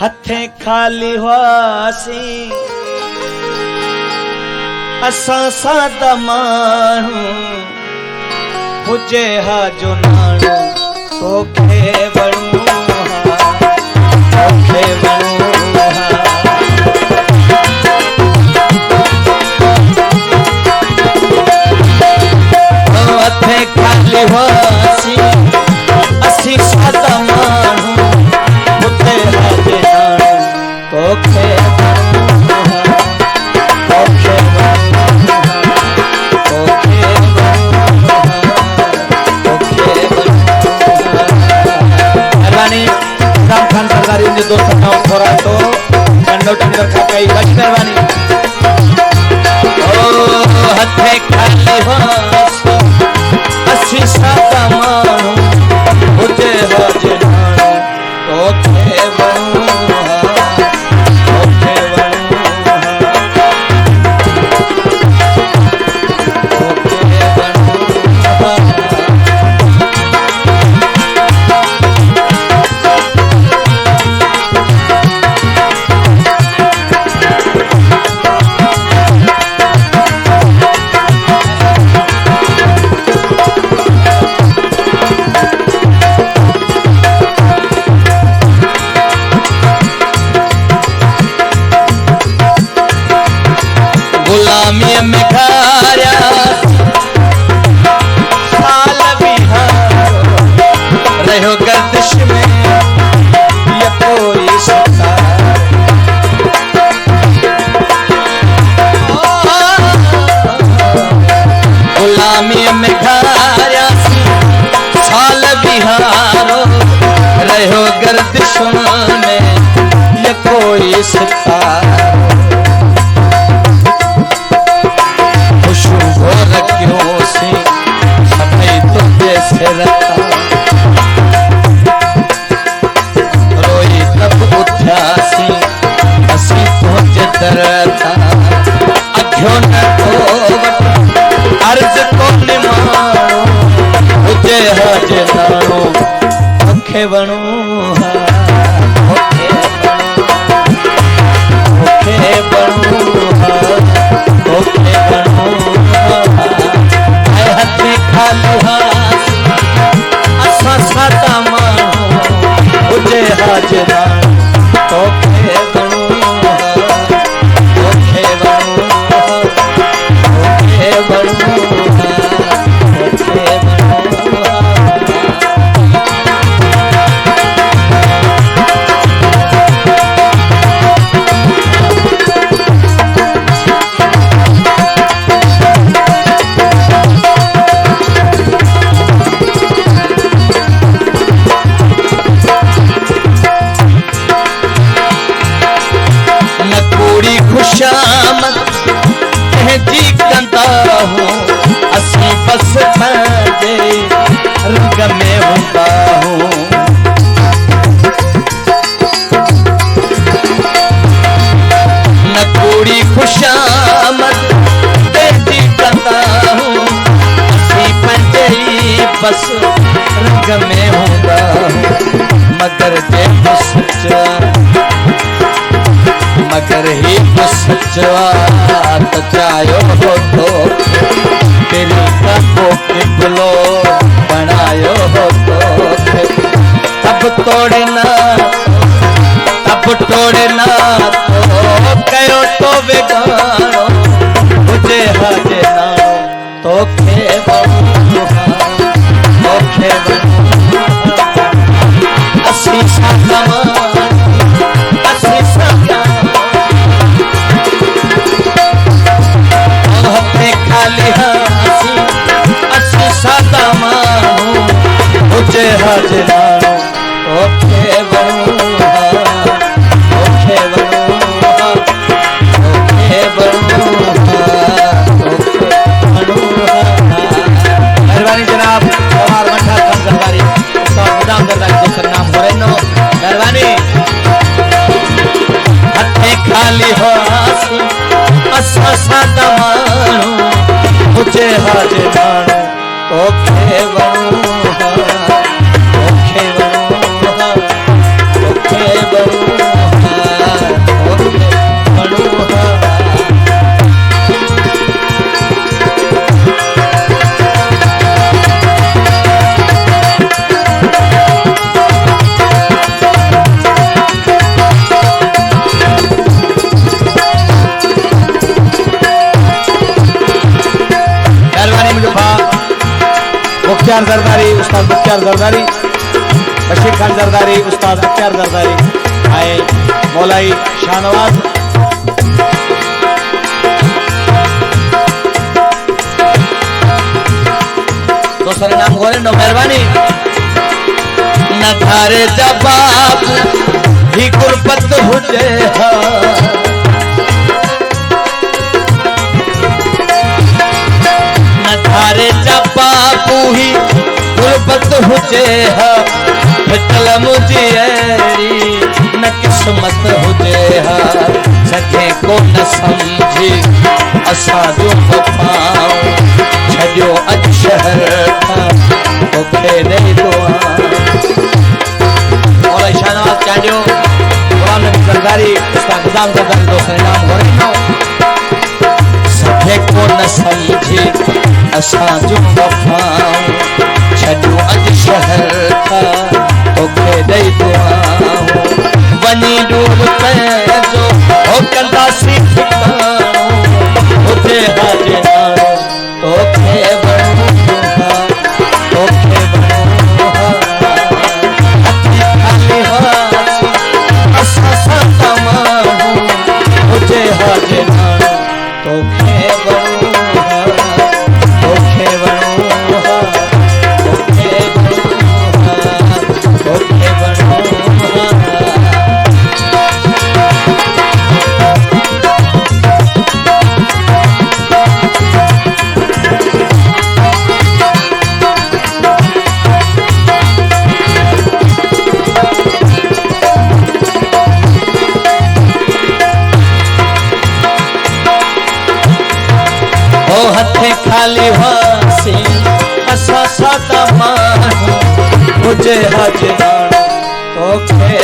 हथे खाली हुआसी असा सादा मानू हुजे हा जो नानू तोखे वणू तोखे वणू हथे खाली हुआसी असी सादा मानू हुजे हा जो नानू तोखे दोस्तों नाम थोड़ा तो नोट रखा कई बच करवानी ओ हथे खाली हो अस्सी सादा मानू हुजे हो जनानू तोखे वणू तोखे वणू तोखे वणू गुलामी में खाया साल बिहार रहो गर्दिश में ये कोई सितार गुलामी में खाया साल बिहार रहो गर्दिश में ये कोई सितार रोई तब उठ्यासी असी तुझे दरता अघ्यो न अर्ज को निमाणो हुजे हज नाणो तोखे वणू तोखे वणू तोखे वणू हथे खाली सादा मानू हुजे हा जनानू तोखे वणू तोखे वणू तोखे वणू तोखे वणू खुशामद जी कंदा हूँ असी बस पंहिंजे रंग में हूंदा हूँ न कूड़ी खुशामद जी कंदा हूँ असी पंहिंजे बस रंग में हूंदा हूँ मगर जे बस मगर ही सच्चा चायो हो तो तेरी कबो के बुलो बनायो हो तो तब तोड़ना तो कयो तो बेगानो मुझे हाजे नानो तोखे वणू तोखे वणू असी सादा असी सादा खाली हासी असी सादा मानू हुजे हा जनानू तोखे वणू तोखे वणू तोखे वणू तोखे वणू मेहरबानी जनाब हमार मठा खान सरकारी उस्ताद गुलाम दरबारी दोस्त नाम बोरेनो मेहरबानी हथे खाली हासी असा सादा मानू हुजे हा जनानू तोखे वणू तोखे वणू तोखे वणू बख्तियार जरदारी, उस्ताद बख्तियार जरदारी, बशीर खान जरदारी, उस्ताद बख्तियार जरदारी आए, मौलाई शाहनवाज। दूसरे नाम गोरे नो मेहरबानी। न थारे जवाब ही गुरबत हुजे हा, न थारे जवाब ही गुरबत हुजे हा, हितल मुझी अड़ी न किस्मत हुजे हा, सके को न समझी असा जो वफाऊं, छजो अज शहर था तोखे दे दुआ। मौला शाहनवाज चांडियो, गुलाम नबी जरदारी, उस्ताद निजाम जरदारी, दूसरे नाम गोरे नो। सके को न समझी असा जो वफाऊं, छजो अज शहर था तोखे दे दुआ। वनी डूब पे जो हो कंदा सी ठिकानो, उते हाजे नानो तोखे बणूहा, तोखे बणूहा। हथी खाली हासी असा साता मानू, उते हाजे नानो तोखे बणूहा, तोखे बणूहा, तोखे बणूहा, तोखे बणूहा। हथे खाली हासी असा साता मानू, मुझे हज नानो तोखे